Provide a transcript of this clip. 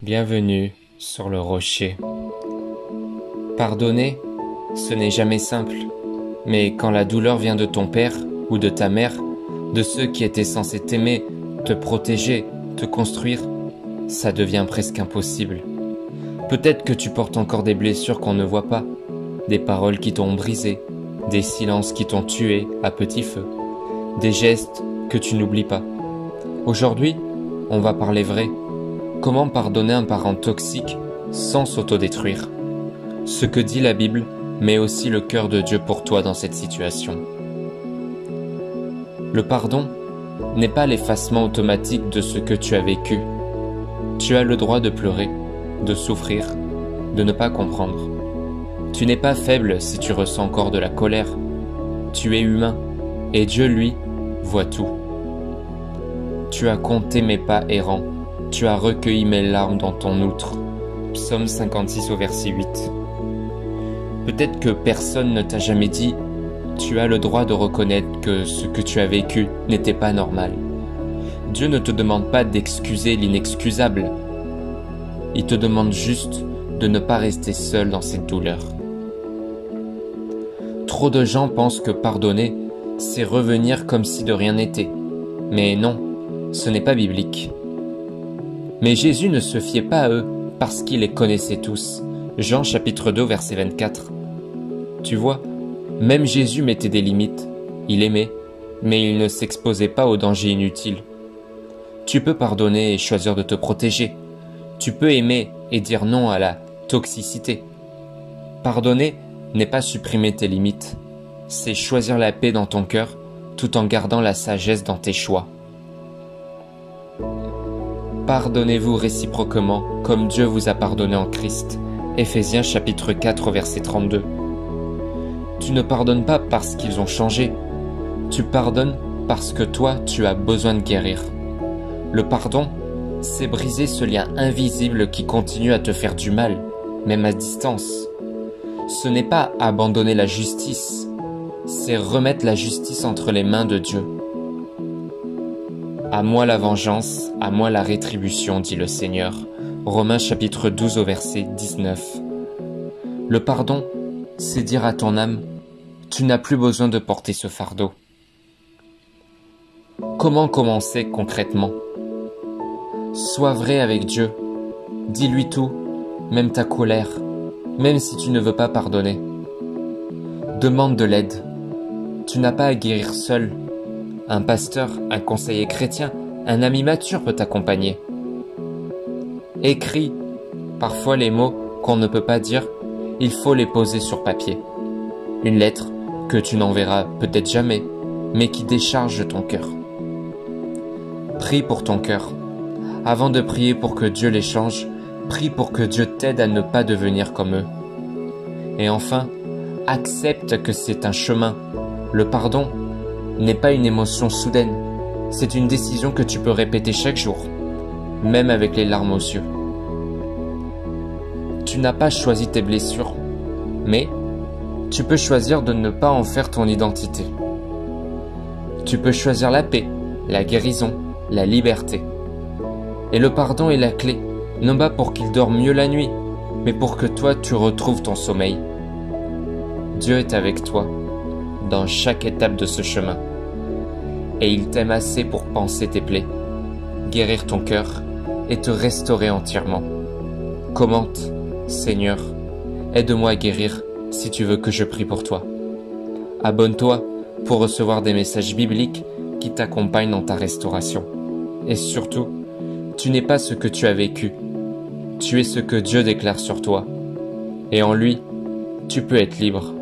Bienvenue sur le rocher. Pardonner, ce n'est jamais simple, mais quand la douleur vient de ton père ou de ta mère, de ceux qui étaient censés t'aimer, te protéger, te construire, ça devient presque impossible. Peut-être que tu portes encore des blessures qu'on ne voit pas, des paroles qui t'ont brisé, des silences qui t'ont tué à petit feu, des gestes que tu n'oublies pas. Aujourd'hui, on va parler vrai. Comment pardonner un parent toxique sans s'autodétruire? Ce que dit la Bible, mais aussi le cœur de Dieu pour toi dans cette situation. Le pardon n'est pas l'effacement automatique de ce que tu as vécu. Tu as le droit de pleurer, de souffrir, de ne pas comprendre. Tu n'es pas faible si tu ressens encore de la colère. Tu es humain, et Dieu, lui, voit tout. Tu as compté mes pas errants. Tu as recueilli mes larmes dans ton outre. Psaume 56 au verset 8. Peut-être que personne ne t'a jamais dit « Tu as le droit de reconnaître que ce que tu as vécu n'était pas normal ». Dieu ne te demande pas d'excuser l'inexcusable. Il te demande juste de ne pas rester seul dans cette douleur. Trop de gens pensent que pardonner, c'est revenir comme si de rien n'était. Mais non, ce n'est pas biblique. Mais Jésus ne se fiait pas à eux parce qu'il les connaissait tous. Jean chapitre 2 verset 24. Tu vois, même Jésus mettait des limites. Il aimait, mais il ne s'exposait pas aux dangers inutiles. Tu peux pardonner et choisir de te protéger. Tu peux aimer et dire non à la toxicité. Pardonner n'est pas supprimer tes limites. C'est choisir la paix dans ton cœur tout en gardant la sagesse dans tes choix. Pardonnez-vous réciproquement comme Dieu vous a pardonné en Christ. Éphésiens chapitre 4 verset 32. Tu ne pardonnes pas parce qu'ils ont changé. Tu pardonnes parce que toi, tu as besoin de guérir. Le pardon, c'est briser ce lien invisible qui continue à te faire du mal, même à distance. Ce n'est pas abandonner la justice, c'est remettre la justice entre les mains de Dieu. À moi la vengeance, à moi la rétribution, dit le Seigneur. Romains chapitre 12 au verset 19. Le pardon, c'est dire à ton âme, tu n'as plus besoin de porter ce fardeau. Comment commencer concrètement? Sois vrai avec Dieu. Dis-lui tout, même ta colère, même si tu ne veux pas pardonner. Demande de l'aide. Tu n'as pas à guérir seul. Un pasteur, un conseiller chrétien, un ami mature peut t'accompagner. Écris. Parfois les mots qu'on ne peut pas dire, il faut les poser sur papier. Une lettre que tu n'enverras peut-être jamais, mais qui décharge ton cœur. Prie pour ton cœur. Avant de prier pour que Dieu les change, prie pour que Dieu t'aide à ne pas devenir comme eux. Et enfin, accepte que c'est un chemin. Le pardon n'est pas une émotion soudaine. C'est une décision que tu peux répéter chaque jour, même avec les larmes aux yeux. Tu n'as pas choisi tes blessures, mais tu peux choisir de ne pas en faire ton identité. Tu peux choisir la paix, la guérison, la liberté. Et le pardon est la clé, non pas pour qu'il dorme mieux la nuit, mais pour que toi tu retrouves ton sommeil. Dieu est avec toi dans chaque étape de ce chemin. Et il t'aime assez pour panser tes plaies, guérir ton cœur et te restaurer entièrement. Commente, Seigneur, aide-moi à guérir si tu veux que je prie pour toi. Abonne-toi pour recevoir des messages bibliques qui t'accompagnent dans ta restauration. Et surtout, tu n'es pas ce que tu as vécu. Tu es ce que Dieu déclare sur toi. Et en lui, tu peux être libre.